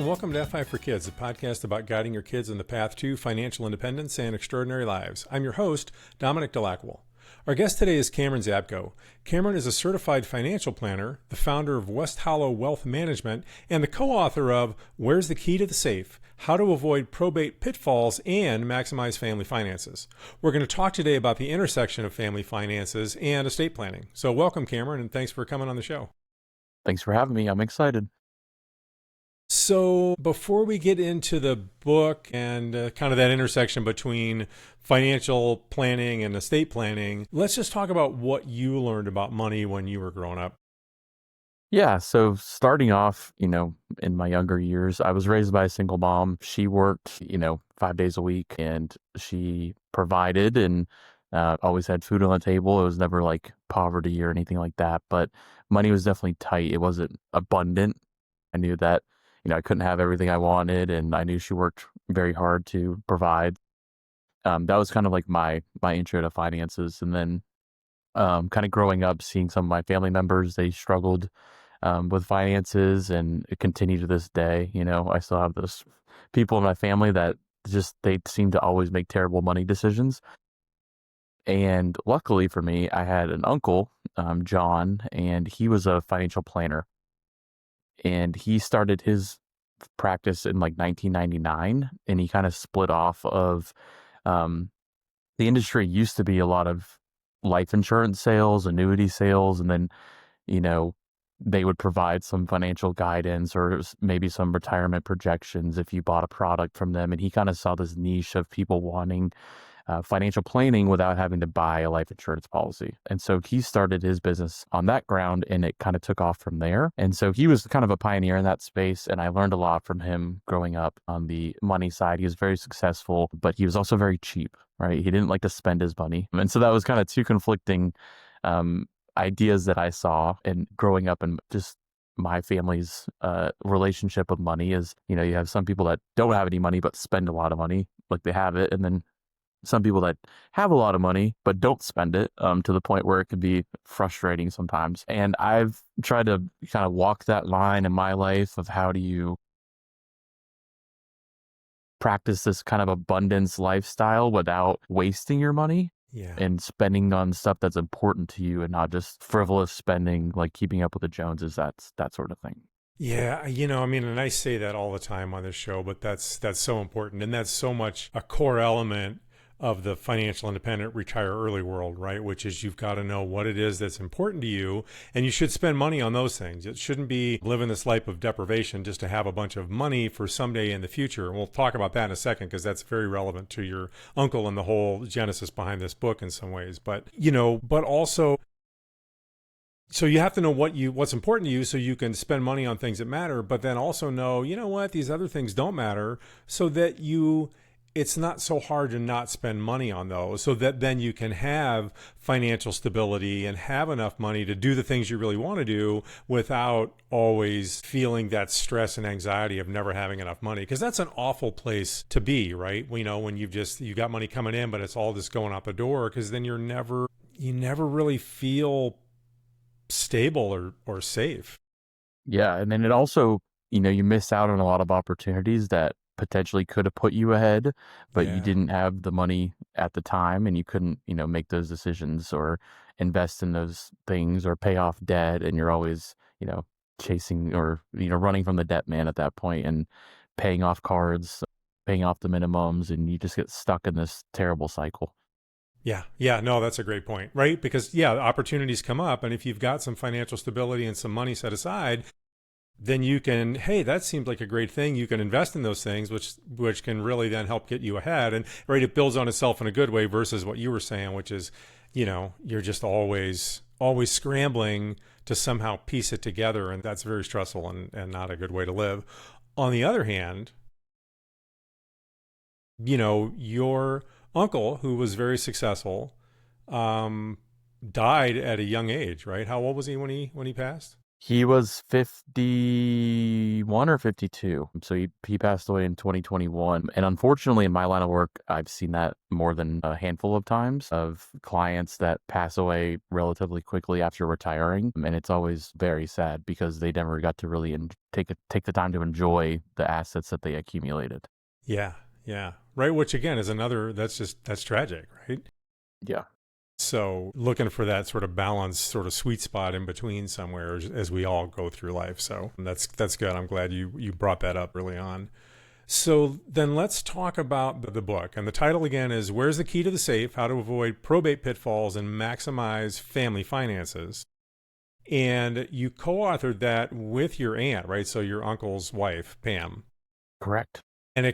and welcome to FI for Kids, a podcast about guiding your kids in the path to financial independence and extraordinary lives. I'm your host, Dominic DeLaquil. Our guest today is Cameron Zabko. Cameron is a certified financial planner, the founder of West Hollow Wealth Management, and the co-author of Where's the Key to the Safe? How to Avoid Probate Pitfalls and Maximize Family Finances. We're going to talk today about the intersection of family finances and estate planning. So welcome, Cameron, and thanks for coming on the show. Thanks for having me. I'm excited. So before we get into the book and kind of that intersection between financial planning and estate planning, let's just talk about what you learned about money when you were growing up. Yeah. So starting off, in my younger years, I was raised by a single mom. She worked, 5 days a week, and she provided and always had food on the table. It was never like poverty or anything like that, but money was definitely tight. It wasn't abundant. I knew that I couldn't have everything I wanted, and I knew she worked very hard to provide. That was kind of like my intro to finances. And then kind of growing up, seeing some of my family members, they struggled with finances, and it continued to this day. I still have those people in my family that they seem to always make terrible money decisions. And luckily for me, I had an uncle, John, and he was a financial planner. And he started his practice in like 1999, and he kind of split off of the industry. Used to be a lot of life insurance sales, annuity sales, and then, they would provide some financial guidance or maybe some retirement projections if you bought a product from them. And he kind of saw this niche of people wanting financial planning without having to buy a life insurance policy. And so he started his business on that ground, and it kind of took off from there. And so he was kind of a pioneer in that space, and I learned a lot from him growing up on the money side. He was very successful, but he was also very cheap, right? He didn't like to spend his money. And so that was kind of two conflicting ideas that I saw. And growing up in just my family's relationship with money is, you have some people that don't have any money but spend a lot of money, like they have it. And then some people that have a lot of money but don't spend it to the point where it can be frustrating sometimes. And I've tried to kind of walk that line in my life of how do you practice this kind of abundance lifestyle without wasting your money. Yeah. And spending on stuff that's important to you and not just frivolous spending, like keeping up with the Joneses, that sort of thing. Yeah, and I say that all the time on this show, but that's so important. And that's so much a core element of the financial independent retire early world, right? Which is you've got to know what it is that's important to you, and you should spend money on those things. It shouldn't be living this life of deprivation just to have a bunch of money for someday in the future. And we'll talk about that in a second, because that's very relevant to your uncle and the whole genesis behind this book in some ways. But, but also, so you have to know what's important to you so you can spend money on things that matter, but then also know, what, these other things don't matter, so that it's not so hard to not spend money on those, so that then you can have financial stability and have enough money to do the things you really want to do without always feeling that stress and anxiety of never having enough money. Because that's an awful place to be, right? When you got money coming in, but it's all just going out the door, because then you never really feel stable or safe. Yeah. And then it also, you miss out on a lot of opportunities that potentially could have put you ahead, but you didn't have the money at the time, and you couldn't, make those decisions or invest in those things or pay off debt. And you're always, chasing or, running from the debt man at that point and paying off cards, paying off the minimums, and you just get stuck in this terrible cycle. Yeah. No, that's a great point, right? Because opportunities come up, and if you've got some financial stability and some money set aside, then you can, hey, that seems like a great thing. You can invest in those things, which can really then help get you ahead. And right, it builds on itself in a good way versus what you were saying, which is, you're just always scrambling to somehow piece it together. And that's very stressful and not a good way to live. On the other hand, your uncle, who was very successful, died at a young age, right? How old was he when he passed? He was 51 or 52. So he passed away in 2021. And unfortunately, in my line of work, I've seen that more than a handful of times of clients that pass away relatively quickly after retiring. And it's always very sad because they never got to really take the time to enjoy the assets that they accumulated. Yeah, yeah. Right, which again is that's tragic, right? Yeah. So looking for that sort of balance, sort of sweet spot in between somewhere as we all go through life. So that's good. I'm glad you brought that up early on. So then let's talk about the book. And the title again is Where's the Key to the Safe? How to Avoid Probate Pitfalls and Maximize Family Finances. And you co-authored that with your aunt, right? So your uncle's wife, Pam. Correct. And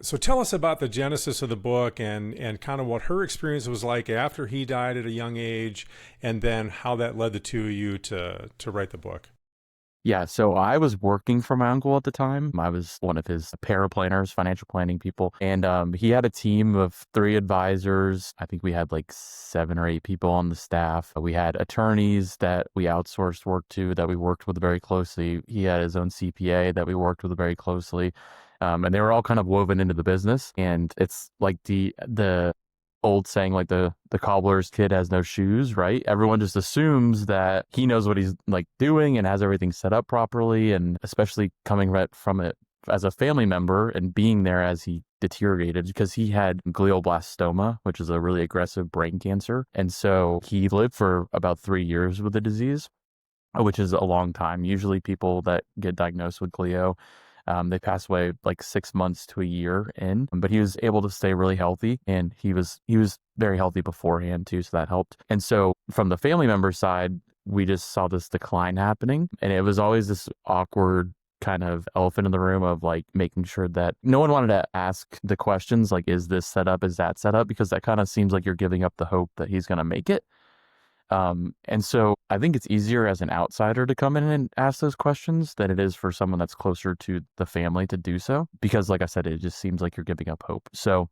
so tell us about the genesis of the book and kind of what her experience was like after he died at a young age, and then how that led the two of you to write the book. Yeah, so I was working for my uncle at the time. I was one of his paraplanners, financial planning people. And he had a team of 3 advisors. I think we had like 7 or 8 people on the staff. We had attorneys that we outsourced work to that we worked with very closely. He had his own CPA that we worked with very closely. And they were all kind of woven into the business. And it's like the old saying, like the cobbler's kid has no shoes, right? Everyone just assumes that he knows what he's like doing and has everything set up properly. And especially coming right from it as a family member and being there as he deteriorated, because he had glioblastoma, which is a really aggressive brain cancer. And so he lived for about 3 years with the disease, which is a long time. Usually people that get diagnosed with glio, they pass away like 6 months to a year in, but he was able to stay really healthy, and he was very healthy beforehand too, so that helped. And so from the family member side, we just saw this decline happening, and it was always this awkward kind of elephant in the room of like making sure that no one wanted to ask the questions like, is this set up, is that set up, because that kind of seems like you're giving up the hope that he's going to make it. And so I think it's easier as an outsider to come in and ask those questions than it is for someone that's closer to the family to do so, because like I said, it just seems like you're giving up hope. So,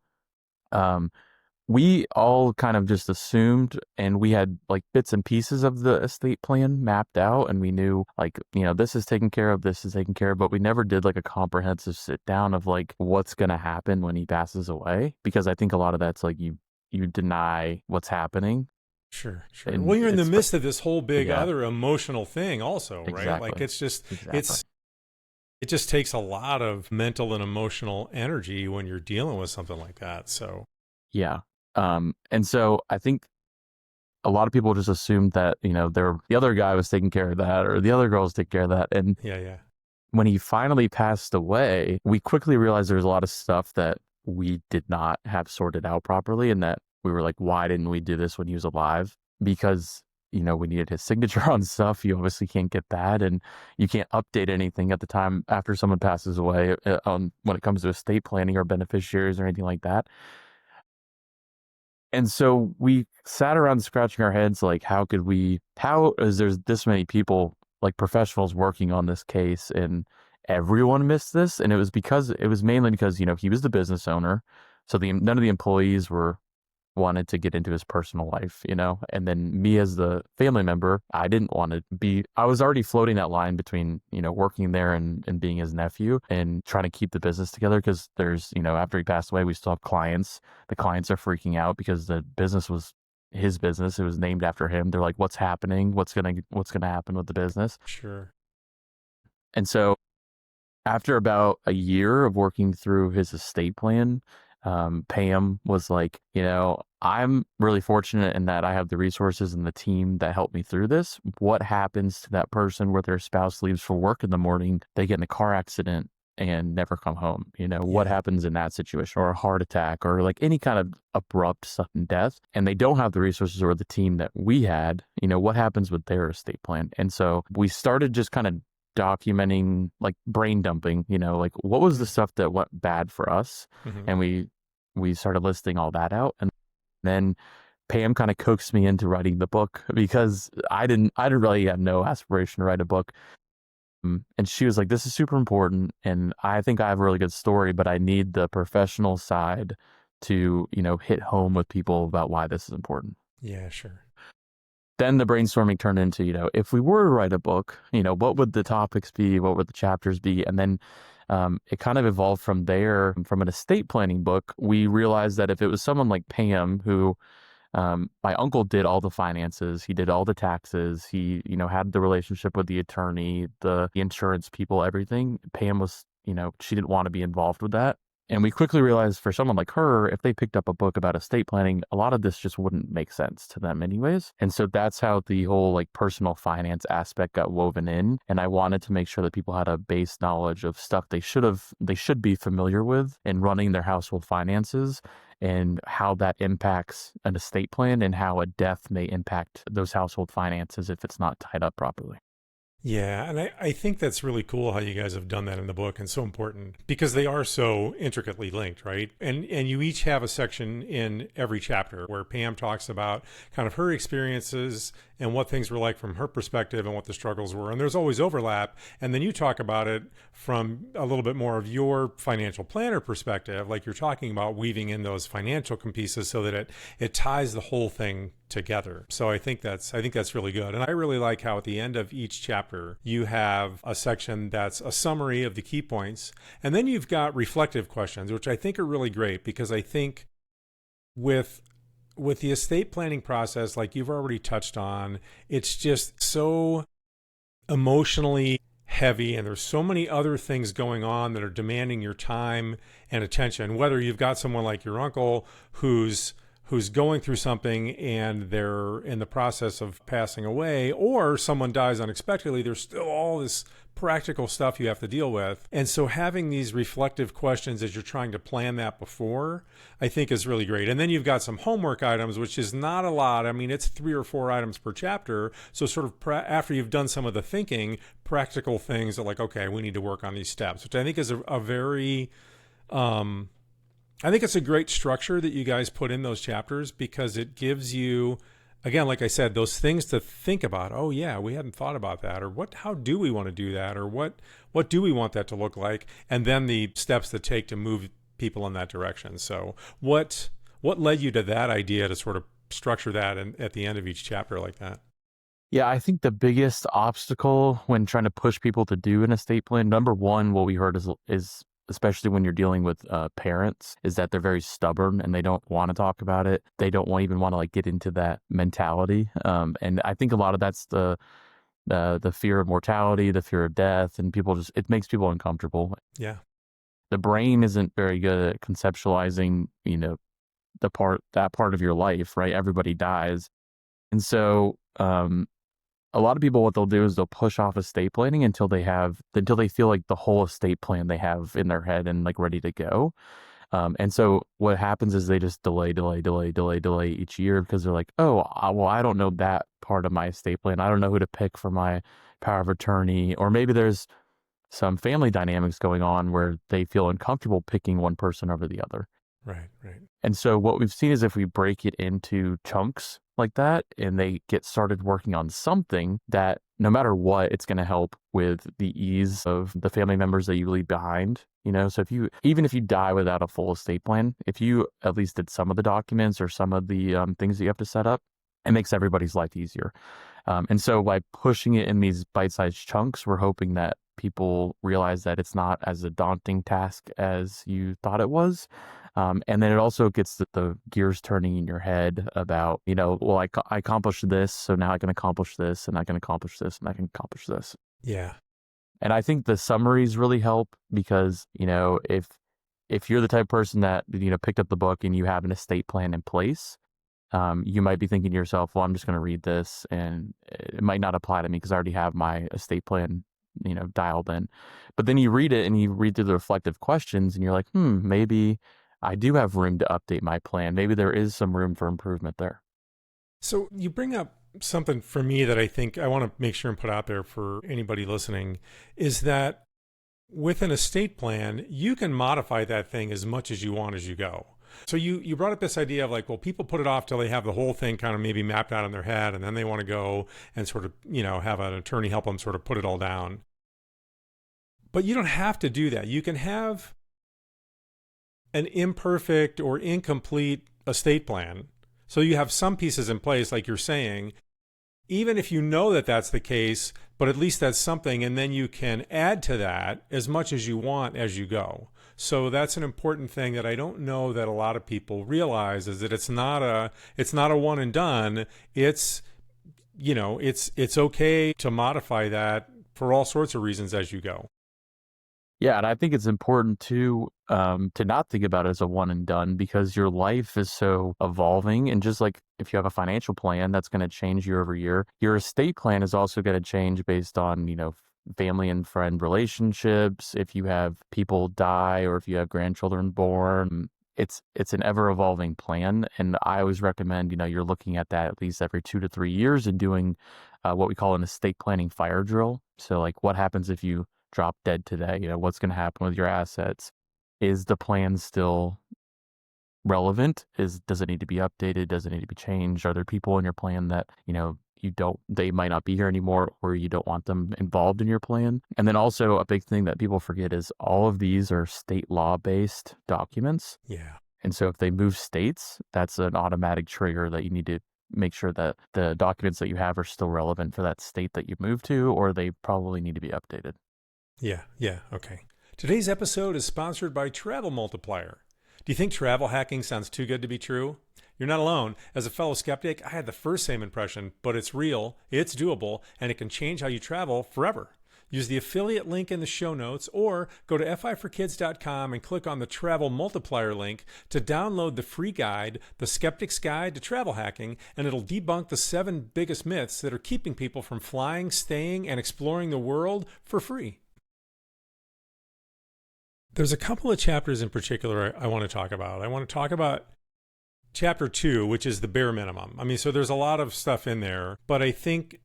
we all kind of just assumed, and we had like bits and pieces of the estate plan mapped out, and we knew like, this is taken care of, this is taken care of, but we never did like a comprehensive sit down of like what's going to happen when he passes away, because I think a lot of that's like you deny what's happening. Sure, sure. And Well, you're in the midst of this whole big yeah, other emotional thing also, right? exactly. Like Exactly. it just takes a lot of mental and emotional energy when you're dealing with something like that. So, Yeah. And so I think a lot of people just assumed that, the other guy was taking care of that or the other girl was taking care of that. And yeah, yeah. when he finally passed away, we quickly realized there was a lot of stuff that we did not have sorted out properly, and that we were like, why didn't we do this when he was alive? Because, we needed his signature on stuff. You obviously can't get that, and you can't update anything at the time after someone passes away on when it comes to estate planning or beneficiaries or anything like that. And so we sat around scratching our heads like, how is there's this many people, like professionals working on this case, and everyone missed this? And it was mainly because, he was the business owner. So none of the employees wanted to get into his personal life, and then me as the family member, I was already floating that line between, working there and being his nephew and trying to keep the business together. Because there's, after he passed away, we still have clients. The clients are freaking out because the business was his business. It was named after him. They're like, what's happening? What's going to happen with the business? Sure. And so after about a year of working through his estate plan, Pam was like, I'm really fortunate in that I have the resources and the team that helped me through this. What happens to that person where their spouse leaves for work in the morning, they get in a car accident and never come home? What Yeah. happens in that situation, or a heart attack, or like any kind of abrupt sudden death, and they don't have the resources or the team that we had? What happens with their estate plan? And so we started just kind of documenting, like brain dumping, like what was the stuff that went bad for us. Mm-hmm. And we started listing all that out. And then Pam kind of coaxed me into writing the book, because I didn't really have no aspiration to write a book. And she was like, this is super important, and I think I have a really good story, but I need the professional side to, hit home with people about why this is important. Yeah, sure. then the brainstorming turned into, if we were to write a book, what would the topics be? What would the chapters be? And then it kind of evolved from there. From an estate planning book, we realized that if it was someone like Pam, who my uncle did all the finances, he did all the taxes, he, had the relationship with the attorney, the insurance people, everything. Pam was, she didn't want to be involved with that. And we quickly realized for someone like her, if they picked up a book about estate planning, a lot of this just wouldn't make sense to them anyways. And so that's how the whole like personal finance aspect got woven in. And I wanted to make sure that people had a base knowledge of stuff they should be familiar with in running their household finances, and how that impacts an estate plan and how a death may impact those household finances if it's not tied up properly. Yeah, and I think that's really cool how you guys have done that in the book, and so important because they are so intricately linked, right? And you each have a section in every chapter where Pam talks about kind of her experiences and what things were like from her perspective and what the struggles were. And there's always overlap. And then you talk about it from a little bit more of your financial planner perspective, like you're talking about weaving in those financial pieces so that it ties the whole thing together. So I think that's really good. And I really like how at the end of each chapter, you have a section that's a summary of the key points. And then you've got reflective questions, which I think are really great because I think with the estate planning process, like you've already touched on, it's just so emotionally heavy and there's so many other things going on that are demanding your time and attention, whether you've got someone like your uncle who's going through something and they're in the process of passing away, or someone dies unexpectedly. There's still all this practical stuff you have to deal with. And so having these reflective questions as you're trying to plan that before, I think is really great. And then you've got some homework items, which is not a lot. I mean, it's 3 or 4 items per chapter. So sort of after you've done some of the thinking, practical things are like, okay, we need to work on these steps, which I think is a very, I think it's a great structure that you guys put in those chapters because it gives you, again, like I said, those things to think about. Oh yeah, we hadn't thought about that, or how do we want to do that, or what do we want that to look like, and then the steps that take to move people in that direction. So what led you to that idea to sort of structure that at the end of each chapter like that? Yeah, I think the biggest obstacle when trying to push people to do an estate plan, number one, what we heard is especially when you're dealing with parents, is that they're very stubborn and they don't want to talk about it. They don't even want to like get into that mentality. And I think a lot of that's the fear of mortality, the fear of death, and it makes people uncomfortable. Yeah. The brain isn't very good at conceptualizing, that part of your life, right? Everybody dies. And so, a lot of people, what they'll do is they'll push off estate planning until they feel like the whole estate plan they have in their head and like ready to go. And so what happens is they just delay each year because they're like, oh, well, I don't know that part of my estate plan. I don't know who to pick for my power of attorney. Or maybe there's some family dynamics going on where they feel uncomfortable picking one person over the other. Right. And so what we've seen is if we break it into chunks like that and they get started working on something, that no matter what, it's going to help with the ease of the family members that you leave behind. So even if you die without a full estate plan, if you at least did some of the documents or some of the things that you have to set up, it makes everybody's life easier. And so by pushing it in these bite-sized chunks, we're hoping that people realize that it's not as a daunting task as you thought it was. And then it also gets the gears turning in your head about, well, I accomplished this, so now I can accomplish this, and I can accomplish this, and I can accomplish this. Yeah. And I think the summaries really help because, if you're the type of person that, picked up the book and you have an estate plan in place, you might be thinking to yourself, well, I'm just going to read this and it might not apply to me because I already have my estate plan, dialed in. But then you read it and you read through the reflective questions and you're like, maybe I do have room to update my plan. Maybe there is some room for improvement there. So you bring up something for me that I think I want to make sure and put out there for anybody listening is that with an estate plan, you can modify that thing as much as you want as you go. So you brought up this idea of like, well, people put it off till they have the whole thing kind of maybe mapped out in their head, and then they want to go and sort of, have an attorney help them sort of put it all down. But you don't have to do that. You can have an imperfect or incomplete estate plan. So you have some pieces in place, like you're saying, even if you know that that's the case, but at least that's something, and then you can add to that as much as you want as you go. So that's an important thing that I don't know that a lot of people realize, is that it's not a one and done. It's, it's okay to modify that for all sorts of reasons as you go. Yeah, and I think it's important to not think about it as a one and done, because your life is so evolving. And just like if you have a financial plan, that's going to change year over year. Your estate plan is also going to change based on, family and friend relationships. If you have people die or if you have grandchildren born, it's an ever evolving plan. And I always recommend, you're looking at that at least every 2 to 3 years and doing what we call an estate planning fire drill. So like, what happens if you drop dead today? What's going to happen with your assets? Is the plan still relevant? Does it need to be updated? Does it need to be changed? Are there people in your plan that, they might not be here anymore, or you don't want them involved in your plan? And then also a big thing that people forget is all of these are state law based documents. Yeah. And so if they move states, that's an automatic trigger that you need to make sure that the documents that you have are still relevant for that state that you moved to, or they probably need to be updated. Yeah. Okay. Today's episode is sponsored by Travel Multiplier. Do you think travel hacking sounds too good to be true? You're not alone. As a fellow skeptic, I had the first same impression, but it's real, it's doable, and it can change how you travel forever. Use the affiliate link in the show notes, or go to fiforkids.com and click on the Travel Multiplier link to download the free guide, The Skeptic's Guide to Travel Hacking, and it'll debunk the 7 biggest myths that are keeping people from flying, staying, and exploring the world for free. There's a couple of chapters in particular I want to talk about. I want to talk about chapter 2, which is the bare minimum. So there's a lot of stuff in there, but I think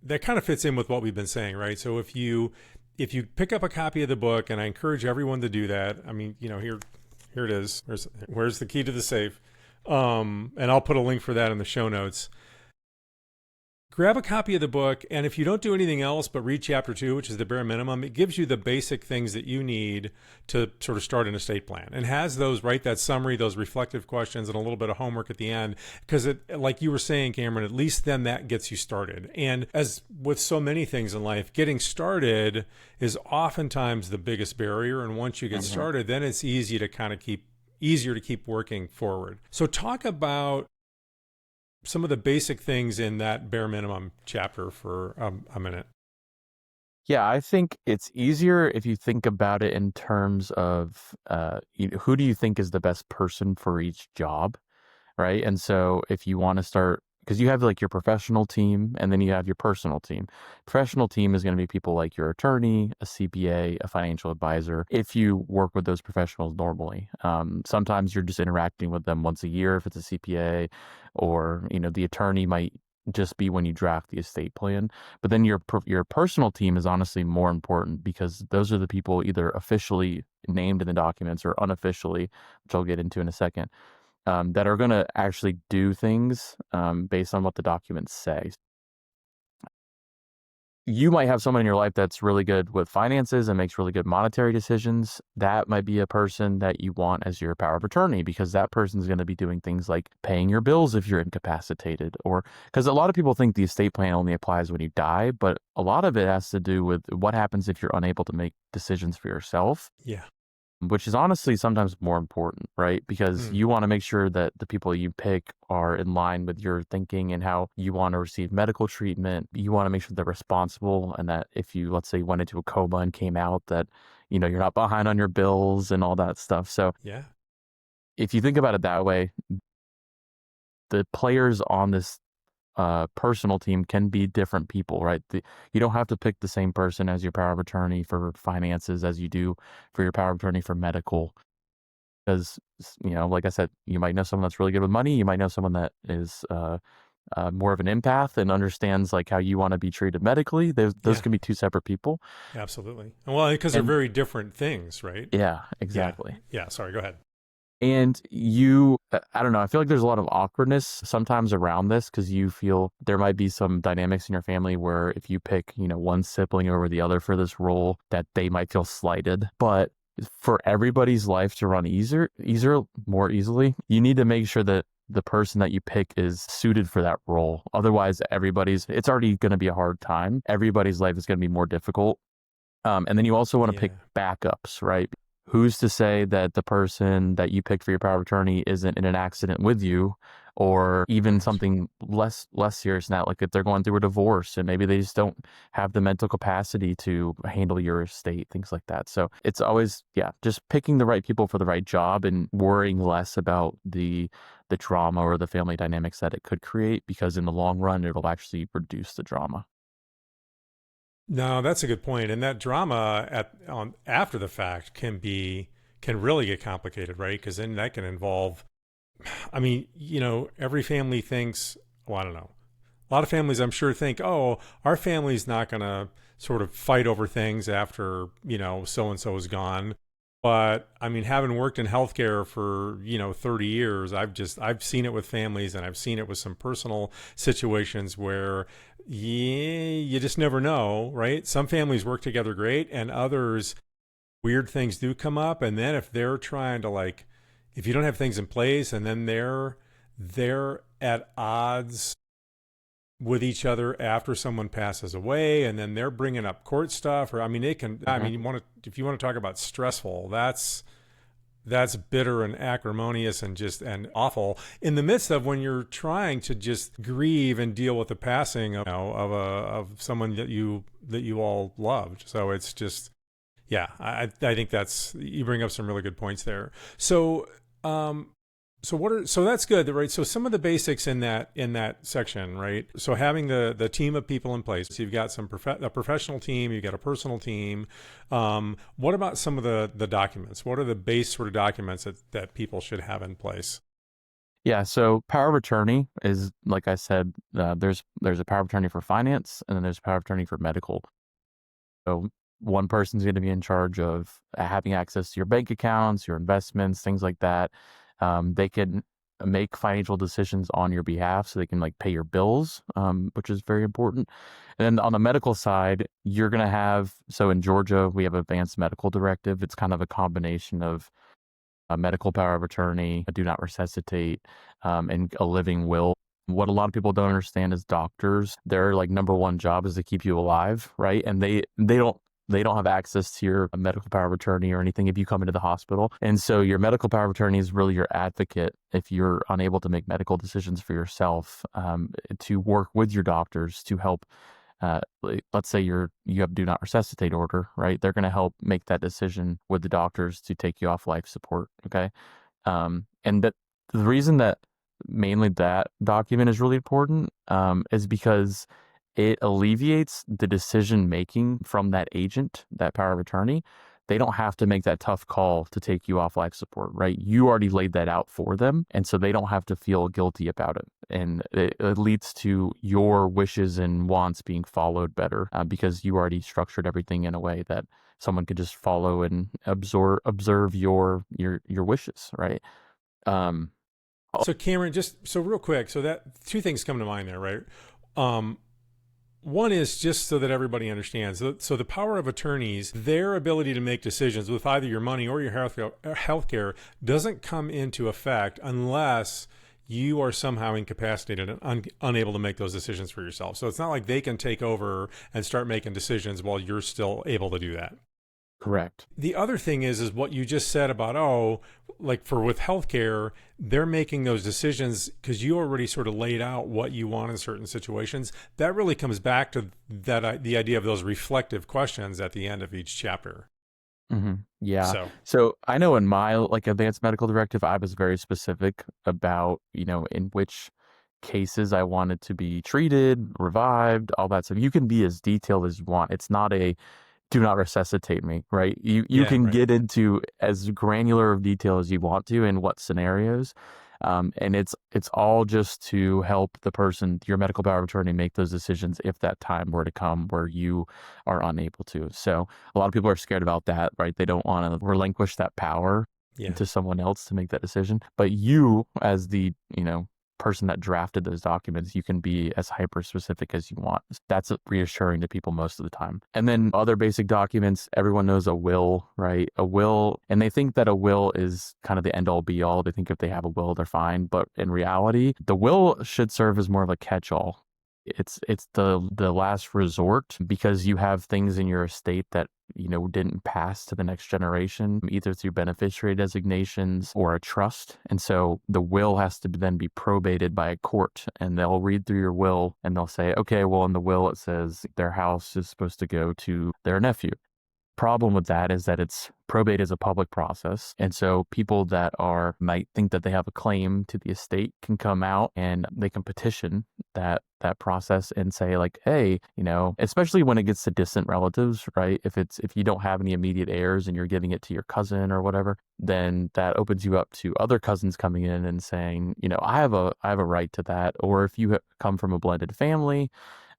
that kind of fits in with what we've been saying, right? So if you pick up a copy of the book, and I encourage everyone to do that. Here it is. Where's the key to the safe? And I'll put a link for that in the show notes. Grab a copy of the book, and if you don't do anything else but read chapter 2, which is the bare minimum, it gives you the basic things that you need to sort of start an estate plan, and has that summary, those reflective questions, and a little bit of homework at the end, because like you were saying, Cameron, at least then that gets you started. And as with so many things in life, getting started is oftentimes the biggest barrier, and once you get started, then it's easier to keep working forward. So talk about some of the basic things in that bare minimum chapter for a minute. Yeah, I think it's easier if you think about it in terms of who do you think is the best person for each job, right? And so if you want to start, because you have like your professional team and then you have your personal team. Professional team is going to be people like your attorney, a CPA, a financial advisor, if you work with those professionals normally. Sometimes you're just interacting with them once a year if it's a CPA, or the attorney might just be when you draft the estate plan. But then your personal team is honestly more important, because those are the people either officially named in the documents or unofficially, which I'll get into in a second, that are going to actually do things based on what the documents say. You might have someone in your life that's really good with finances and makes really good monetary decisions. That might be a person that you want as your power of attorney, because that person is going to be doing things like paying your bills if you're incapacitated, or because a lot of people think the estate plan only applies when you die, but a lot of it has to do with what happens if you're unable to make decisions for yourself. Yeah. Which is honestly sometimes more important, right? Because you want to make sure that the people you pick are in line with your thinking and how you want to receive medical treatment. You want to make sure they're responsible, and that if you, let's say, went into a coma and came out, that, you're not behind on your bills and all that stuff. So yeah, if you think about it that way, the players on this personal team can be different people, right? You don't have to pick the same person as your power of attorney for finances as you do for your power of attorney for medical. Because, like I said, you might know someone that's really good with money. You might know someone that is more of an empath and understands like how you want to be treated medically. Those can be two separate people. Absolutely. Well, because they're very different things, right? Yeah, exactly. Yeah. Sorry, go ahead. And I don't know, I feel like there's a lot of awkwardness sometimes around this, because you feel there might be some dynamics in your family where if you pick, one sibling over the other for this role, that they might feel slighted. But for everybody's life to run more easily, you need to make sure that the person that you pick is suited for that role. Otherwise, it's already going to be a hard time. Everybody's life is going to be more difficult. And then you also want to pick Yeah. backups, right? Who's to say that the person that you picked for your power of attorney isn't in an accident with you, or even Right. something less serious now, like if they're going through a divorce and maybe they just don't have the mental capacity to handle your estate, things like that. So it's always, just picking the right people for the right job and worrying less about the drama or the family dynamics that it could create, because in the long run, it'll actually reduce the drama. No, that's a good point. And that drama after the fact can really get complicated, right? Because then that can involve, I mean, every family thinks, well, I don't know. A lot of families, I'm sure, think, oh, our family's not going to sort of fight over things after, so and so is gone. But I mean, having worked in healthcare for, 30 years, I've seen it with families, and I've seen it with some personal situations where, you just never know, right? Some families work together great, and others, weird things do come up. And then if they're trying to, like, if you don't have things in place, and then they're at odds with each other after someone passes away, and then they're bringing up court stuff, or I mean, if you want to talk about stressful, that's bitter and acrimonious and awful in the midst of when you're trying to just grieve and deal with the passing of someone that you all loved. So it's just, I think you bring up some really good points there. So so that's good, right? So some of the basics in that section, right? So having the team of people in place. So you've got a professional team, you've got a personal team. What about some of the documents? What are the base sort of documents that people should have in place? Yeah, so power of attorney is, like I said, there's a power of attorney for finance, and then there's a power of attorney for medical. So one person's going to be in charge of having access to your bank accounts, your investments, things like that. They can make financial decisions on your behalf, so they can like pay your bills, which is very important. And then on the medical side, you're going to have, so in Georgia, we have advanced medical directive. It's kind of a combination of a medical power of attorney, a do not resuscitate, and a living will. What a lot of people don't understand is doctors, their like number one job is to keep you alive, right? And they don't have access to your medical power of attorney or anything if you come into the hospital. And so your medical power of attorney is really your advocate if you're unable to make medical decisions for yourself, to work with your doctors to help. Let's say you have do not resuscitate order, right? They're going to help make that decision with the doctors to take you off life support. Okay. And that the reason that mainly that document is really important, is because it alleviates the decision making from that agent, that power of attorney. They don't have to make that tough call to take you off life support, right? You already laid that out for them. And so they don't have to feel guilty about it. And it leads to your wishes and wants being followed better, because you already structured everything in a way that someone could just follow and observe your wishes, right? So Cameron, just so real quick, so that two things come to mind there, right? One is just so that everybody understands. So the power of attorneys, their ability to make decisions with either your money or your healthcare doesn't come into effect unless you are somehow incapacitated and unable to make those decisions for yourself. So it's not like they can take over and start making decisions while you're still able to do that. Correct. The other thing is what you just said about, like with healthcare, they're making those decisions because you already sort of laid out what you want in certain situations. That really comes back to the idea of those reflective questions at the end of each chapter. Mm-hmm. Yeah. So I know in my like advanced medical directive, I was very specific about, in which cases I wanted to be treated, revived, all that stuff. You can be as detailed as you want. It's not a do not resuscitate me, right? You can get into as granular of detail as you want to in what scenarios. And it's all just to help the person, your medical power of attorney, make those decisions if that time were to come where you are unable to. So a lot of people are scared about that, right? They don't want to relinquish that power to someone else to make that decision. But you, as the, person that drafted those documents, you can be as hyper specific as you want. That's reassuring to people most of the time. And then other basic documents, everyone knows a will, right? A will, and they think that a will is kind of the end all be all. They think if they have a will, they're fine. But in reality, the will should serve as more of a catch-all. It's the last resort, because you have things in your estate that didn't pass to the next generation, either through beneficiary designations or a trust. And so the will has to then be probated by a court, and they'll read through your will and they'll say, okay, well, in the will it says their house is supposed to go to their nephew. Problem with that is that probate is a public process. And so people that might think that they have a claim to the estate can come out and they can petition that process and say like, hey, especially when it gets to distant relatives, right? If you don't have any immediate heirs and you're giving it to your cousin or whatever, then that opens you up to other cousins coming in and saying, I have a right to that. Or if you come from a blended family,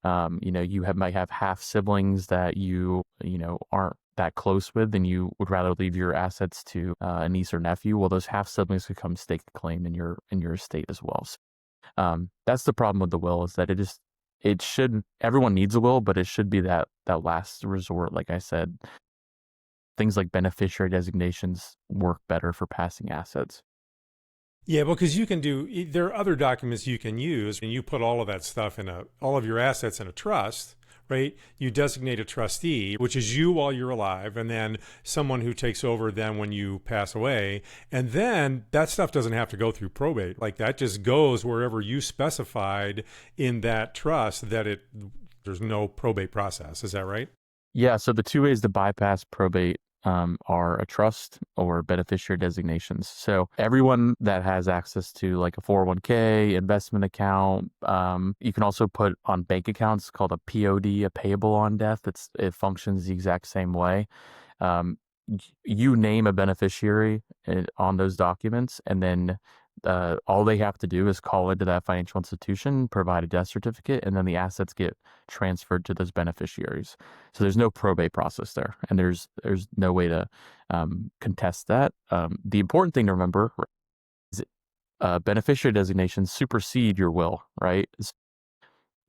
you might have half siblings that you aren't that close with, and you would rather leave your assets to a niece or nephew. Well, those half siblings could come stake a claim in your estate as well. So, that's the problem with the will, is that everyone needs a will, but it should be that last resort. Like I said, things like beneficiary designations work better for passing assets. Yeah, because there are other documents you can use, and you put all of that stuff all of your assets in a trust, right? You designate a trustee, which is you while you're alive, and then someone who takes over then when you pass away. And then that stuff doesn't have to go through probate. Like that just goes wherever you specified in that trust that there's no probate process. Is that right? Yeah. So the two ways to bypass probate are a trust or beneficiary designations. So everyone that has access to like a 401k, investment account, you can also put on bank accounts called a POD, a payable on death. It functions the exact same way. You name a beneficiary on those documents, and then all they have to do is call into that financial institution, provide a death certificate, and then the assets get transferred to those beneficiaries. So there's no probate process there, and there's no way to contest that. The important thing to remember is beneficiary designations supersede your will, right?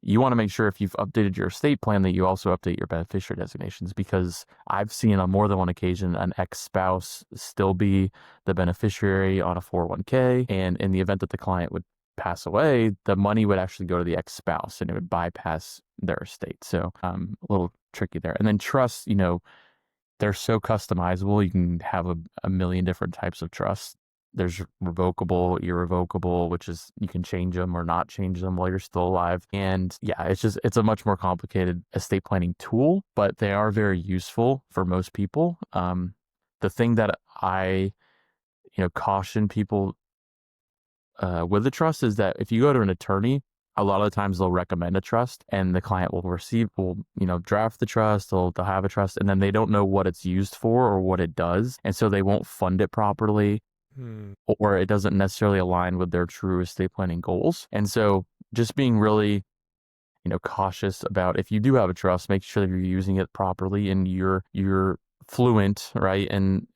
You want to make sure if you've updated your estate plan that you also update your beneficiary designations, because I've seen on more than one occasion an ex-spouse still be the beneficiary on a 401k. And in the event that the client would pass away, the money would actually go to the ex-spouse and it would bypass their estate. So a little tricky there. And then trusts, they're so customizable. You can have a million different types of trusts. There's revocable, irrevocable, which is you can change them or not change them while you're still alive. And yeah, it's a much more complicated estate planning tool, but they are very useful for most people. The thing that I, caution people with the trust is that if you go to an attorney, a lot of the times they'll recommend a trust, and the client will draft the trust, they'll have a trust, and then they don't know what it's used for or what it does. And so they won't fund it properly. Or it doesn't necessarily align with their true estate planning goals. And so just being really, cautious about, if you do have a trust, make sure that you're using it properly and you're fluent, right? And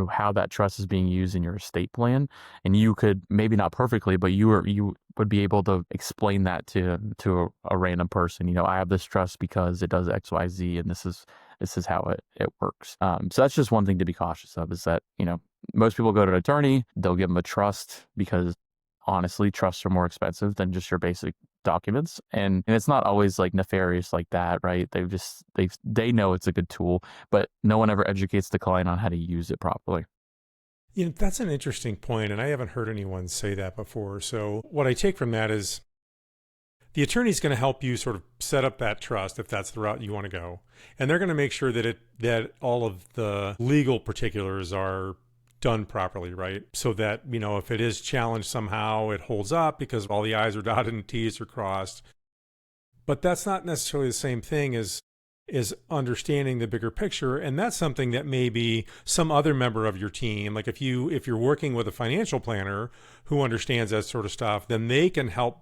how that trust is being used in your estate plan. And you could, maybe not perfectly, but you would be able to explain that to a random person. I have this trust because it does X, Y, Z, and this is how it works. So that's just one thing to be cautious of, is that, most people go to an attorney, they'll give them a trust because honestly, trusts are more expensive than just your basic documents. And it's not always like nefarious like that, right? They know it's a good tool, but no one ever educates the client on how to use it properly. That's an interesting point, and I haven't heard anyone say that before. So what I take from that is the attorney's going to help you sort of set up that trust if that's the route you want to go. And they're going to make sure that all of the legal particulars are done properly, right? So that, if it is challenged somehow, it holds up because all the I's are dotted and T's are crossed. But that's not necessarily the same thing as understanding the bigger picture. And that's something that maybe some other member of your team, like if you're working with a financial planner who understands that sort of stuff, then they can help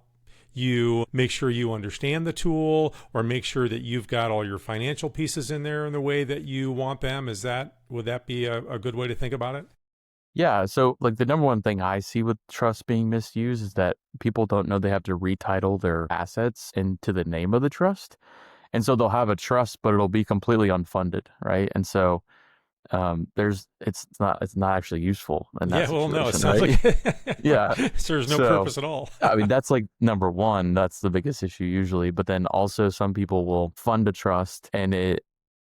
you make sure you understand the tool, or make sure that you've got all your financial pieces in there in the way that you want them. Would that be a good way to think about it? Yeah. So, like, the number one thing I see with trust being misused is that people don't know they have to retitle their assets into the name of the trust. And so they'll have a trust, but it'll be completely unfunded, right? And so it's not actually useful in that Yeah, well, no, it situation, sounds right? like Yeah. it serves no So, purpose at all. I mean, that's like number one. That's the biggest issue usually. But then also some people will fund a trust and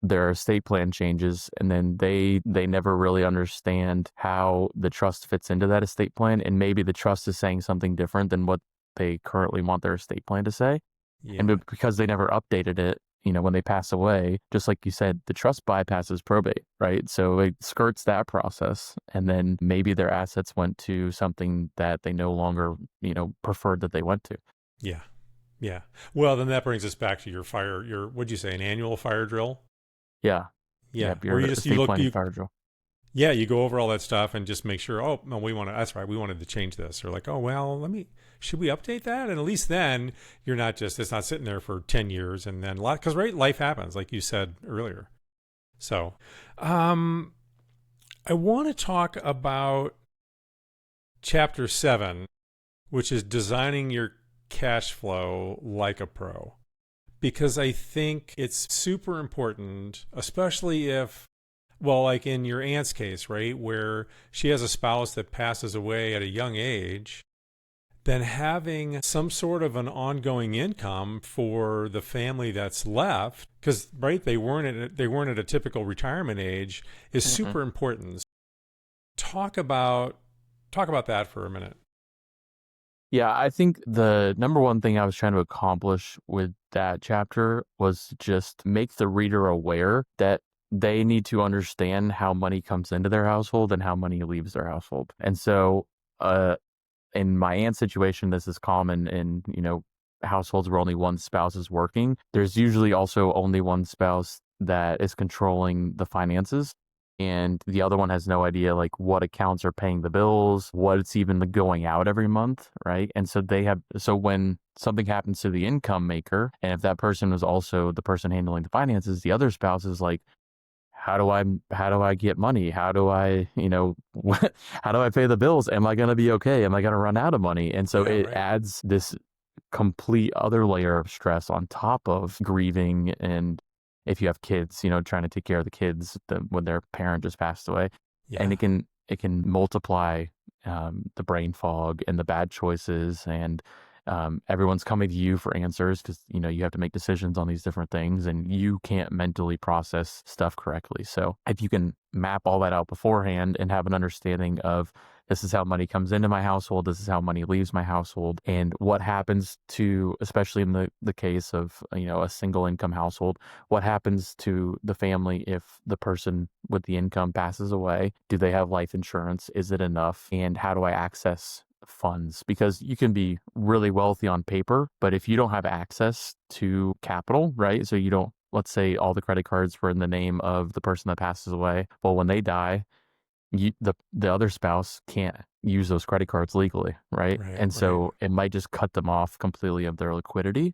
their estate plan changes, and then they never really understand how the trust fits into that estate plan, and maybe the trust is saying something different than what they currently want their estate plan to say. And Yeah. because they never updated it, when they pass away, just like you said, the trust bypasses probate, right? So it skirts that process. And then maybe their assets went to something that they no longer, preferred that they went to. Yeah. Yeah. Well, then that brings us back to what'd you say, an annual fire drill? Yeah. Yeah. Yeah. Where Your estate planning fire drill. yeah, you go over all that stuff and just make sure, oh, no, that's right, we wanted to change this. Or like, oh, well, should we update that? And at least then it's not sitting there for 10 years and then because right, life happens, like you said earlier. So, I want to talk about chapter 7, which is designing your cash flow like a pro. Because I think it's super important, especially if, well, like in your aunt's case, right, where she has a spouse that passes away at a young age, then having some sort of an ongoing income for the family that's left, because right, they weren't at a typical retirement age, is super important. Talk about that for a minute. Yeah, I think the number one thing I was trying to accomplish with that chapter was to just make the reader aware that they need to understand how money comes into their household and how money leaves their household. And so, in my aunt's situation, this is common in, households where only one spouse is working. There's usually also only one spouse that is controlling the finances. And the other one has no idea like what accounts are paying the bills, what's even going out every month, right? And so when something happens to the income maker, and if that person was also the person handling the finances, the other spouse is like, how do I get money? How do I, how do I pay the bills? Am I going to be okay? Am I going to run out of money? And so it adds this complete other layer of stress on top of grieving. And if you have kids, trying to take care of the kids when their parent just passed away, and it can multiply the brain fog and the bad choices, and everyone's coming to you for answers because you have to make decisions on these different things, and you can't mentally process stuff correctly. So if you can map all that out beforehand and have an understanding of, this is how money comes into my household, this is how money leaves my household, and what happens to, especially in the case of a single income household, what happens to the family if the person with the income passes away? Do they have life insurance? Is it enough? And how do I access funds? Because you can be really wealthy on paper, but if you don't have access to capital, right? So let's say all the credit cards were in the name of the person that passes away. Well, when they die, the other spouse can't use those credit cards legally, right? And so it might just cut them off completely of their liquidity,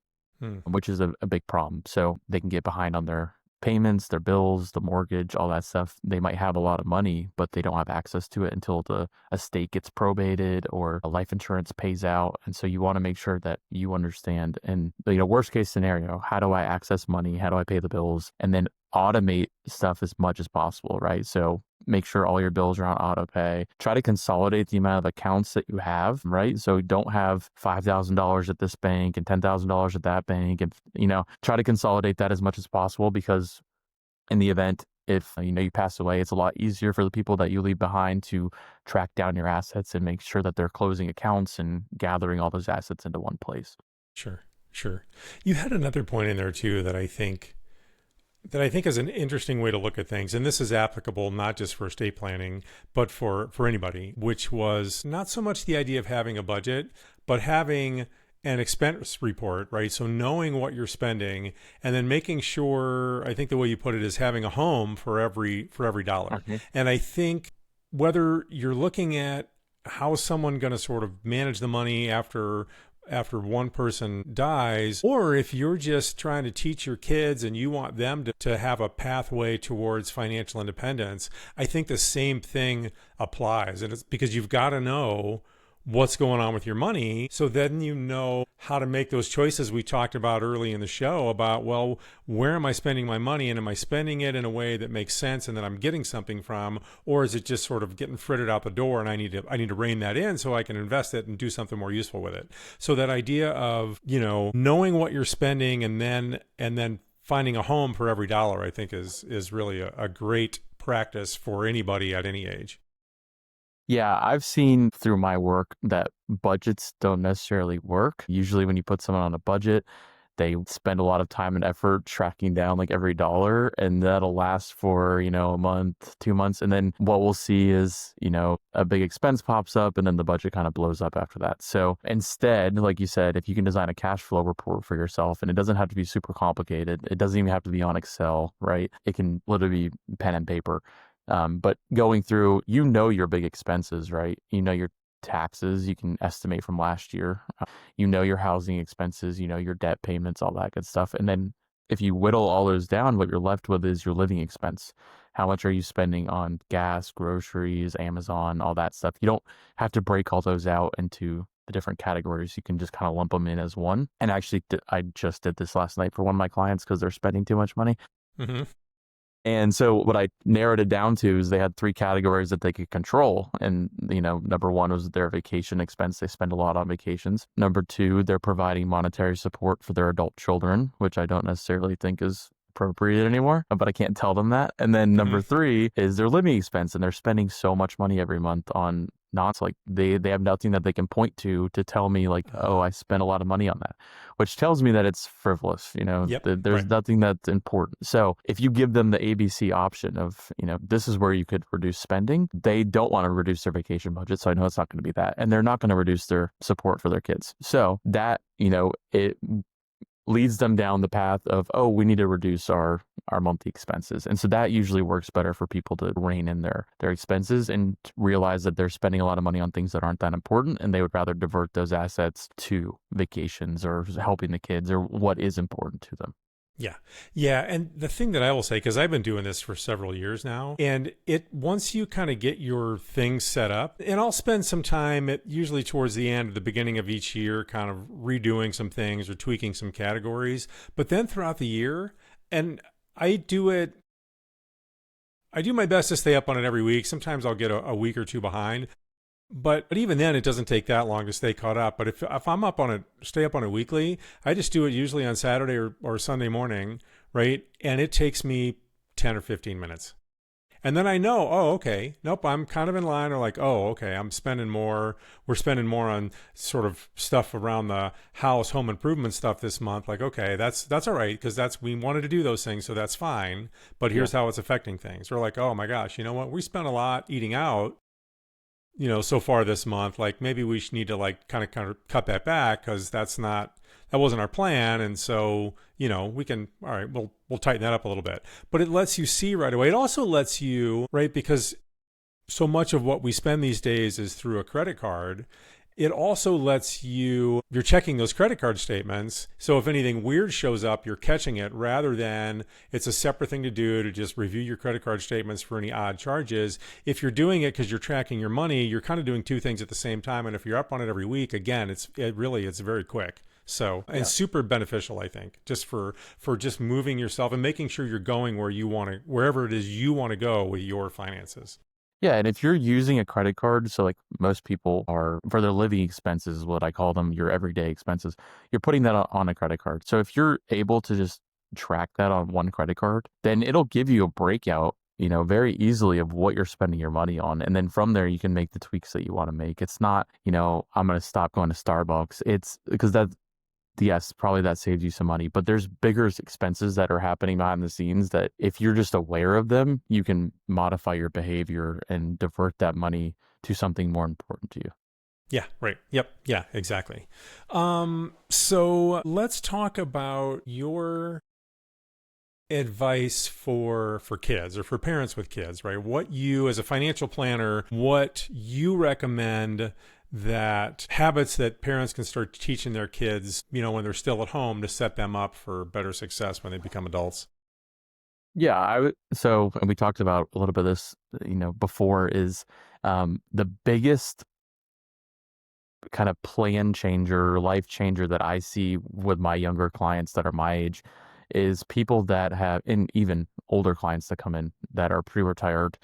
which is a big problem. So they can get behind on their payments, their bills, the mortgage, all that stuff. They might have a lot of money, but they don't have access to it until the estate gets probated or a life insurance pays out. And so you want to make sure that you understand, and worst case scenario, how do I access money? How do I pay the bills? And then automate stuff as much as possible, right? So make sure all your bills are on auto pay. Try to consolidate the amount of accounts that you have, right? So don't have $5,000 at this bank and $10,000 at that bank, and try to consolidate that as much as possible, because in the event if you pass away, it's a lot easier for the people that you leave behind to track down your assets and make sure that they're closing accounts and gathering all those assets into one place. Sure. You had another point in there too that I think is an interesting way to look at things. And this is applicable not just for estate planning, but for anybody, which was not so much the idea of having a budget, but having an expense report, right? So knowing what you're spending and then making sure, I think the way you put it is having a home for every dollar. Mm-hmm. And I think whether you're looking at how is someone going to sort of manage the money after after one person dies, or if you're just trying to teach your kids and you want them to have a pathway towards financial independence, I think the same thing applies. And it's because you've got to know what's going on with your money, so then you know how to make those choices we talked about early in the show about, well, where am I spending my money, and am I spending it in a way that makes sense and that I'm getting something from, or is it just sort of getting frittered out the door, and I need to rein that in so I can invest it and do something more useful with it. So that idea of, knowing what you're spending and then finding a home for every dollar, I think is really a great practice for anybody at any age. Yeah, I've seen through my work that budgets don't necessarily work. Usually when you put someone on a budget, they spend a lot of time and effort tracking down like every dollar, and that'll last for, a month, 2 months. And then what we'll see is, a big expense pops up and then the budget kind of blows up after that. So instead, like you said, if you can design a cash flow report for yourself, and it doesn't have to be super complicated, it doesn't even have to be on Excel, right? It can literally be pen and paper. But going through, your big expenses, right? Your taxes, you can estimate from last year. Your housing expenses, your debt payments, all that good stuff. And then if you whittle all those down, what you're left with is your living expense. How much are you spending on gas, groceries, Amazon, all that stuff? You don't have to break all those out into the different categories. You can just kind of lump them in as one. And actually, I just did this last night for one of my clients because they're spending too much money. Mm-hmm. And so what I narrowed it down to is they had 3 categories that they could control. And, number 1 was their vacation expense. They spend a lot on vacations. Number 2, they're providing monetary support for their adult children, which I don't necessarily think is appropriate anymore, but I can't tell them that. And then number 3 is their living expense, and they're spending so much money every month on like they have nothing that they can point to tell me like, oh, I spent a lot of money on that, which tells me that it's frivolous. Yep, there's right. nothing that's important. So if you give them the ABC option of, this is where you could reduce spending, they don't want to reduce their vacation budget. So I know it's not going to be that, and they're not going to reduce their support for their kids. So that, it leads them down the path of, oh, we need to reduce our monthly expenses. And so that usually works better for people to rein in their expenses and realize that they're spending a lot of money on things that aren't that important, and they would rather divert those assets to vacations or helping the kids or what is important to them. Yeah. Yeah. And the thing that I will say, because I've been doing this for several years now, and once you kind of get your things set up, and I'll spend some time usually towards the end or the beginning of each year, kind of redoing some things or tweaking some categories. But then throughout the year, and I do my best to stay up on it every week. Sometimes I'll get a week or two behind. But even then, it doesn't take that long to stay caught up. But if I'm stay up on it weekly, I just do it usually on Saturday or Sunday morning, right? And it takes me 10 or 15 minutes. And then I know, oh, okay, nope, I'm kind of in line, or like, oh, okay, we're spending more on sort of stuff around the house, home improvement stuff this month. Like, okay, that's all right, because we wanted to do those things, so that's fine. But here's how it's affecting things. We're like, oh my gosh, you know what? We spent a lot eating out, so far this month. Like, maybe we need to like kind of cut that back, because that wasn't our plan. And so, we can, all right, we'll tighten that up a little bit. But it lets you see right away. It also lets you, right, because so much of what we spend these days is through a credit card. It also lets you're checking those credit card statements. So if anything weird shows up, you're catching it, rather than it's a separate thing to do to just review your credit card statements for any odd charges. If you're doing it because you're tracking your money, you're kind of doing 2 things at the same time. And if you're up on it every week, again, it's very quick. So, and super beneficial, I think, just for just moving yourself and making sure you're going wherever it is you want to go with your finances. Yeah, and if you're using a credit card, so like most people are, for their living expenses, is what I call them, your everyday expenses, you're putting that on a credit card. So if you're able to just track that on one credit card, then it'll give you a breakout, very easily of what you're spending your money on. And then from there, you can make the tweaks that you want to make. It's not, I'm going to stop going to Starbucks. It's because yes, probably that saves you some money, but there's bigger expenses that are happening behind the scenes that if you're just aware of them, you can modify your behavior and divert that money to something more important to you. Yeah, right. Yep. Yeah, exactly. So let's talk about your advice for kids, or for parents with kids, right? What you, as a financial planner, what you recommend that habits that parents can start teaching their kids, when they're still at home to set them up for better success when they become adults? Yeah, and we talked about a little bit of this, before is the biggest kind of plan changer, life changer that I see with my younger clients that are my age is people that have, and even older clients that come in that are pre-retired.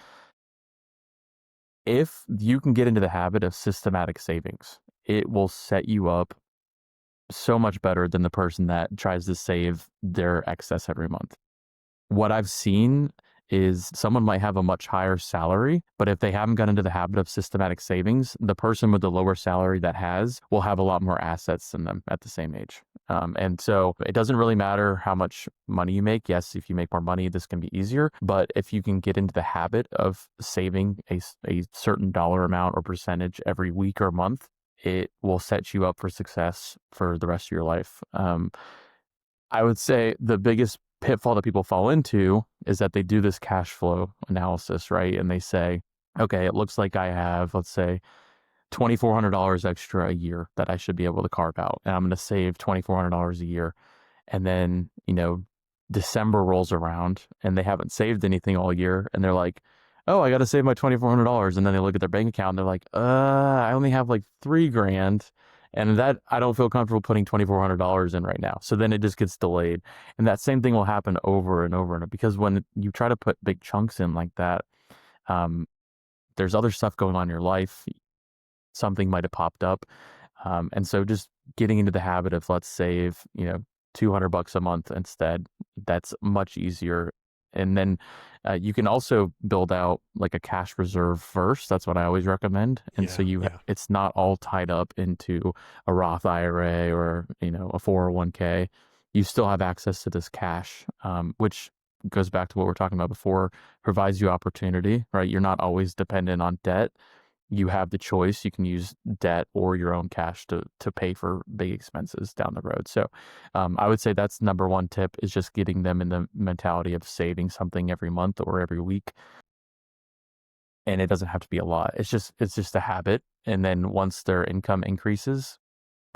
If you can get into the habit of systematic savings, it will set you up so much better than the person that tries to save their excess every month. What I've seen is someone might have a much higher salary, but if they haven't got into the habit of systematic savings, the person with the lower salary that will have a lot more assets than them at the same age. And so it doesn't really matter how much money you make. Yes, if you make more money, this can be easier. But if you can get into the habit of saving a certain dollar amount or percentage every week or month, it will set you up for success for the rest of your life. I would say the biggest pitfall that people fall into is that they do this cash flow analysis, right? And they say, okay, it looks like I have, let's say, $2,400 extra a year that I should be able to carve out. And I'm going to save $2,400 a year. And then, December rolls around and they haven't saved anything all year. And they're like, oh, I got to save my $2,400. And then they look at their bank account and they're like, I only have like $3,000. And that I don't feel comfortable putting $2,400 in right now. So then it just gets delayed. And that same thing will happen over and over. And because when you try to put big chunks in like that, there's other stuff going on in your life. Something might have popped up. And so just getting into the habit of let's save, $200 a month instead, that's much easier. And then you can also build out like a cash reserve first. That's what I always recommend. And so it's not all tied up into a Roth IRA or, a 401k. You still have access to this cash, which goes back to what we were talking about before, provides you opportunity, right? You're not always dependent on debt. You have the choice. You can use debt or your own cash to pay for big expenses down the road. So I would say that's number one tip is just getting them in the mentality of saving something every month or every week. And it doesn't have to be a lot. It's just a habit. And then once their income increases,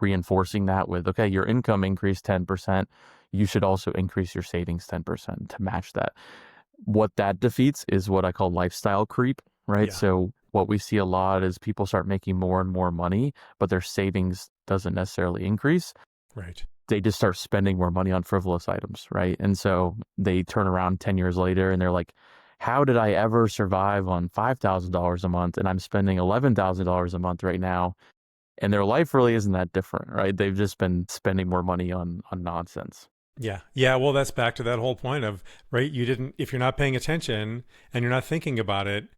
reinforcing that with, okay, your income increased 10%. You should also increase your savings 10% to match that. What that defeats is what I call lifestyle creep, right? Yeah. So what we see a lot is people start making more and more money, but their savings doesn't necessarily increase. Right. They just start spending more money on frivolous items, right? And so they turn around 10 years later and they're like, how did I ever survive on $5,000 a month? And I'm spending $11,000 a month right now. And their life really isn't that different, right? They've just been spending more money on nonsense. Yeah. Yeah. Well, that's back to that whole point of, right, if you're not paying attention and you're not thinking about it,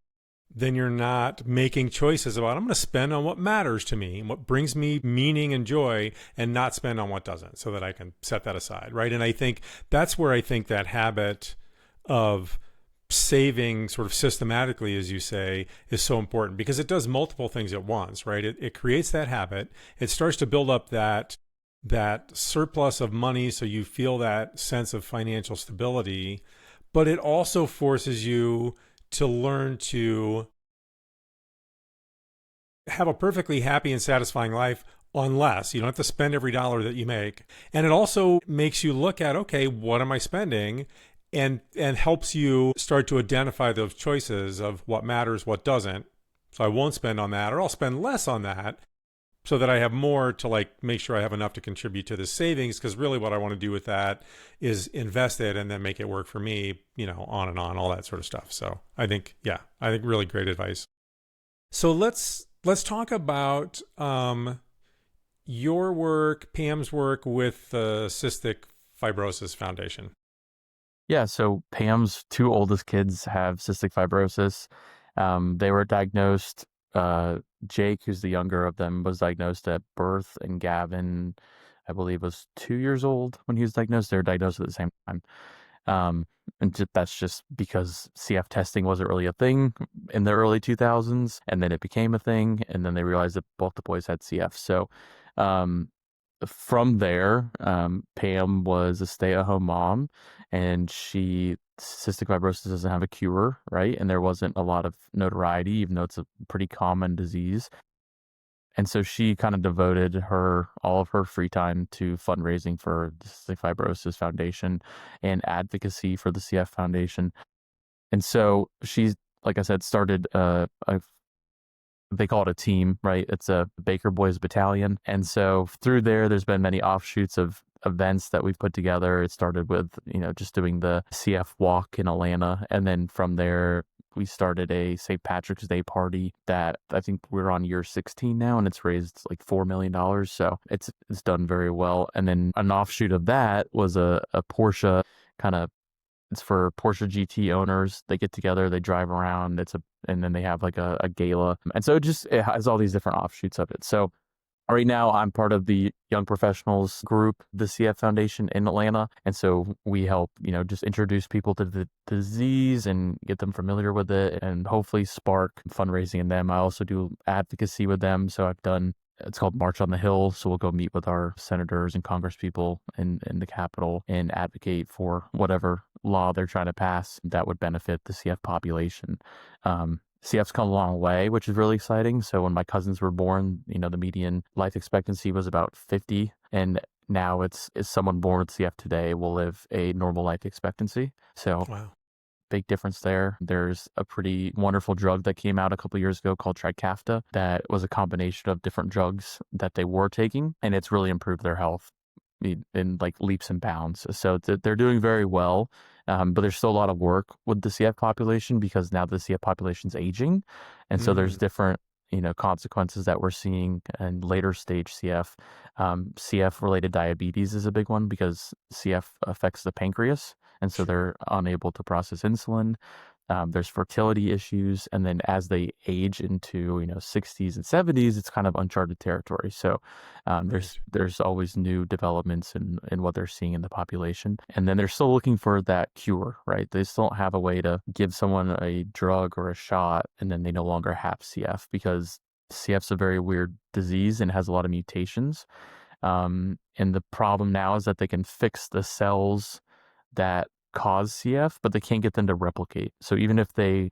then you're not making choices about, I'm going to spend on what matters to me, what brings me meaning and joy, and not spend on what doesn't, so that I can set that aside, right? And I think that's where I think that habit of saving sort of systematically, as you say, is so important, because it does multiple things at once, right? It creates that habit. It starts to build up that surplus of money, so you feel that sense of financial stability, but it also forces you to learn to have a perfectly happy and satisfying life on less. You don't have to spend every dollar that you make. And it also makes you look at, okay, what am I spending? And helps you start to identify those choices of what matters, what doesn't. So I won't spend on that, or I'll spend less on that, so that I have more to make sure I have enough to contribute to the savings. Because really what I want to do with that is invest it and then make it work for me, on and on, all that sort of stuff. So I think really great advice. So let's talk about your work, Pam's work with the Cystic Fibrosis Foundation. Yeah, so Pam's two oldest kids have cystic fibrosis. They were diagnosed, Jake, who's the younger of them, was diagnosed at birth, and Gavin, I believe, was 2 years old when he was diagnosed. They were diagnosed at the same time. That's just because CF testing wasn't really a thing in the early 2000s, and then it became a thing, and then they realized that both the boys had CF. So from there, Pam was a stay-at-home mom, and cystic fibrosis doesn't have a cure, right? And there wasn't a lot of notoriety, even though it's a pretty common disease. And so she kind of devoted all of her free time to fundraising for the Cystic Fibrosis Foundation and advocacy for the CF Foundation. And so she's, like I said, started they call it a team, right? It's a Baker Boys Battalion. And so through there's been many offshoots of events that we've put together. It started with, just doing the CF walk in Atlanta. And then from there, we started a St. Patrick's Day party that I think we're on year 16 now, and it's raised like $4 million. So it's done very well. And then an offshoot of that was a Porsche kind of, it's for Porsche GT owners. They get together, they drive around. And then they have like a gala. And so it has all these different offshoots of it. So right now I'm part of the young professionals group, the CF Foundation in Atlanta. And so we help, just introduce people to the disease and get them familiar with it and hopefully spark fundraising in them. I also do advocacy with them. So it's called March on the Hill. So we'll go meet with our senators and congresspeople in the Capitol and advocate for whatever law they're trying to pass that would benefit the CF population. CF's come a long way, which is really exciting. So when my cousins were born, the median life expectancy was about 50. And now is someone born with CF today will live a normal life expectancy. So Wow. Big difference there. There's a pretty wonderful drug that came out a couple years ago called Trikafta that was a combination of different drugs that they were taking, and it's really improved their health in like leaps and bounds. So they're doing very well, but there's still a lot of work with the CF population because now the CF population's aging, and so there's different consequences that we're seeing in later stage CF. CF related diabetes is a big one because CF affects the pancreas. And so they're unable to process insulin. There's fertility issues. And then as they age into, 60s and 70s, it's kind of uncharted territory. So there's always new developments in what they're seeing in the population. And then they're still looking for that cure, right? They still don't have a way to give someone a drug or a shot and then they no longer have CF because CF's a very weird disease and has a lot of mutations. And the problem now is that they can fix the cells that cause CF, but they can't get them to replicate. So even if they,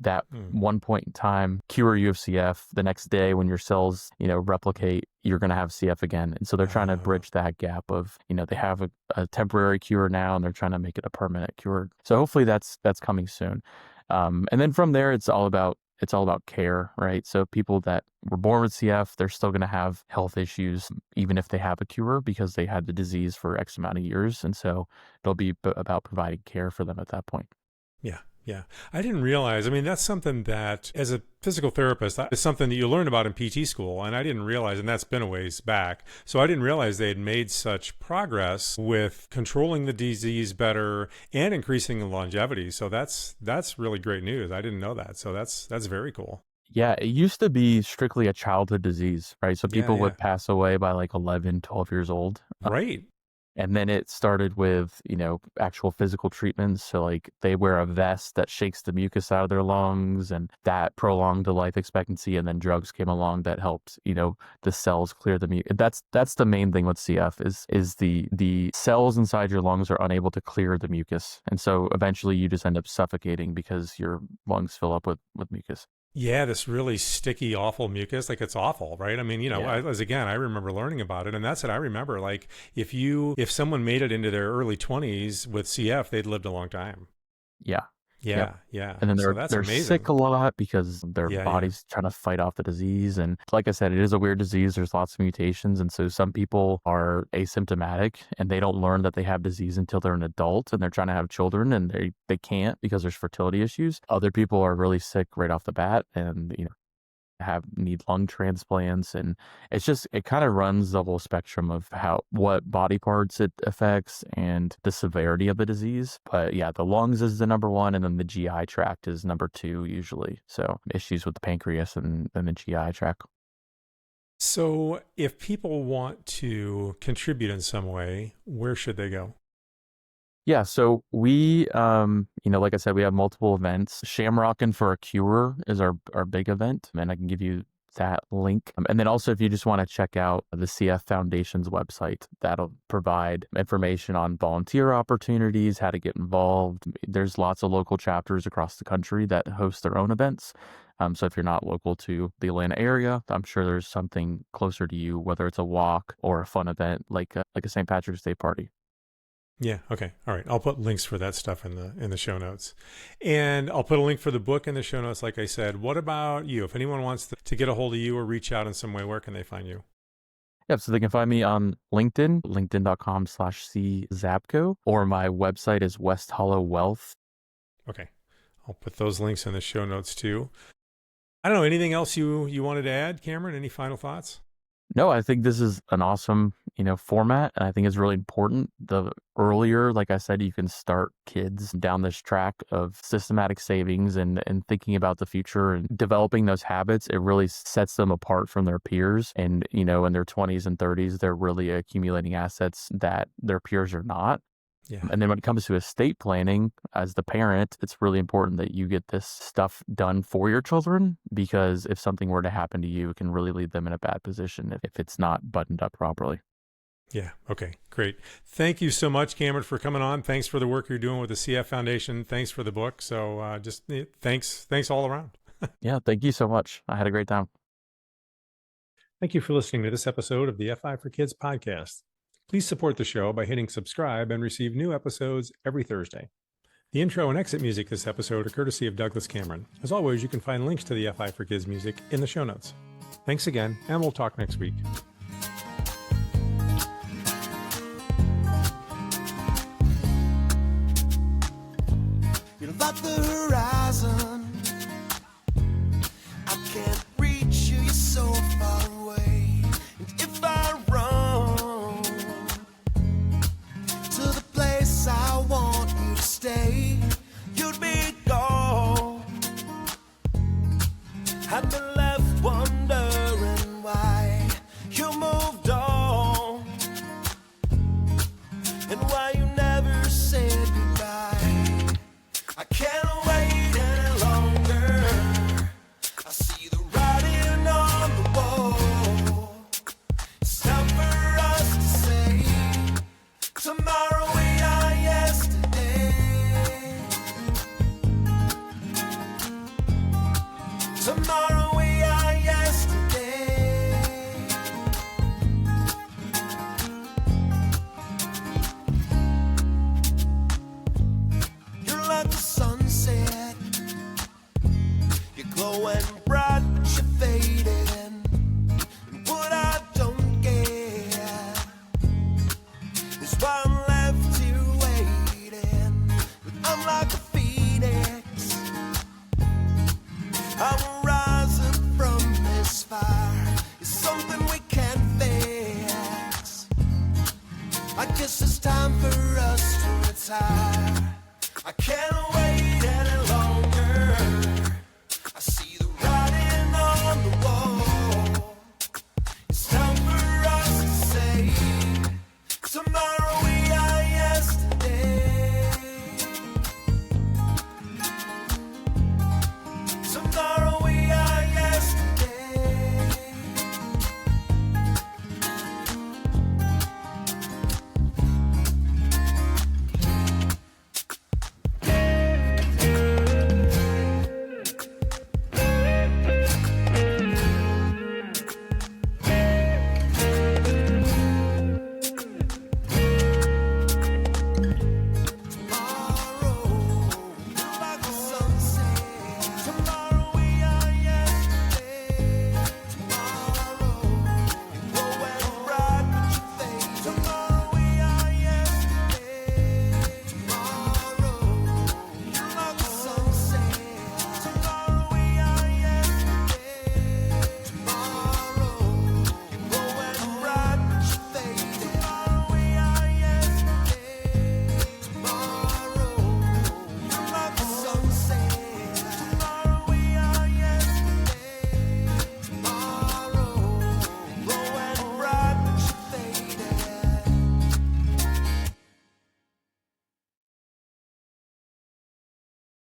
that one point in time cure you of CF, the next day when your cells, replicate, you're going to have CF again. And so they're trying to bridge that gap of, they have a temporary cure now and they're trying to make it a permanent cure. So hopefully that's coming soon. And then from there, it's all about care, right? So people that were born with CF, they're still going to have health issues, even if they have a cure because they had the disease for X amount of years. And so it'll be about providing care for them at that point. Yeah. Yeah. I didn't realize, that's something that as a physical therapist, is something that you learn about in PT school. And I didn't realize, and that's been a ways back. So I didn't realize they had made such progress with controlling the disease better and increasing the longevity. So that's really great news. I didn't know that. So that's very cool. Yeah, it used to be strictly a childhood disease, right? So people would pass away by like 11, 12 years old. Right. And then it started with, actual physical treatments. So like they wear a vest that shakes the mucus out of their lungs and that prolonged the life expectancy. And then drugs came along that helped, the cells clear the mucus. That's the main thing with CF is the cells inside your lungs are unable to clear the mucus. And so eventually you just end up suffocating because your lungs fill up with mucus. Yeah, this really sticky, awful mucus. Like it's awful, right? I remember learning about it, and that's what I remember. Like if someone made it into their early 20s with CF, they'd lived a long time. Yeah. Yeah. And then they're amazing. sick a lot because their body's trying to fight off the disease. And like I said, it is a weird disease. There's lots of mutations. And so some people are asymptomatic and they don't learn that they have disease until they're an adult and they're trying to have children and they can't because there's fertility issues. Other people are really sick right off the bat and, need lung transplants, and it kind of runs the whole spectrum of what body parts it affects and the severity of the disease. But yeah, the lungs is the number one, and then the GI tract is number two usually. So issues with the pancreas and the GI tract. So if people want to contribute in some way, where should they go? Yeah, so we, like I said, we have multiple events. Shamrockin' for a Cure is our big event, and I can give you that link. And then also, if you just want to check out the CF Foundation's website, that'll provide information on volunteer opportunities, how to get involved. There's lots of local chapters across the country that host their own events. So if you're not local to the Atlanta area, I'm sure there's something closer to you, whether it's a walk or a fun event like a St. Patrick's Day party. Yeah. Okay. All right. I'll put links for that stuff in the show notes, and I'll put a link for the book in the show notes. Like I said, what about you? If anyone wants to get a hold of you or reach out in some way, where can they find you? Yep, so they can find me on LinkedIn, linkedin.com/czabko, or my website is West Hollow Wealth. Okay. I'll put those links in the show notes too. I don't know, anything else you wanted to add, Cameron? Any final thoughts? No, I think this is an awesome, format, and I think it's really important. The earlier, like I said, you can start kids down this track of systematic savings and thinking about the future and developing those habits, it really sets them apart from their peers. And, in their 20s and 30s, they're really accumulating assets that their peers are not. Yeah. And then when it comes to estate planning, as the parent, it's really important that you get this stuff done for your children, because if something were to happen to you, it can really leave them in a bad position if it's not buttoned up properly. Yeah. Okay. Great. Thank you so much, Cameron, for coming on. Thanks for the work you're doing with the CF Foundation. Thanks for the book. So thanks all around. Yeah. Thank you so much. I had a great time. Thank you for listening to this episode of the FI for Kids podcast. Please support the show by hitting subscribe and receive new episodes every Thursday. The intro and exit music this episode are courtesy of Douglas Cameron. As always, you can find links to the FI for Kids music in the show notes. Thanks again, and we'll talk next week. You're like the horizon. I can't reach you, you're so far away. And if I run to the place I want you to stay, you'd be gone. I'd be left wondering why you moved on, and why you never said goodbye. I can't wait any longer. I see the writing on the wall. It's time for us to say, tomorrow we are yesterday. Tomorrow we are yesterday. You're like the sunset. You're glowing bright, but you're fading. And what I don't get is why I'm left here waiting. But I'm like a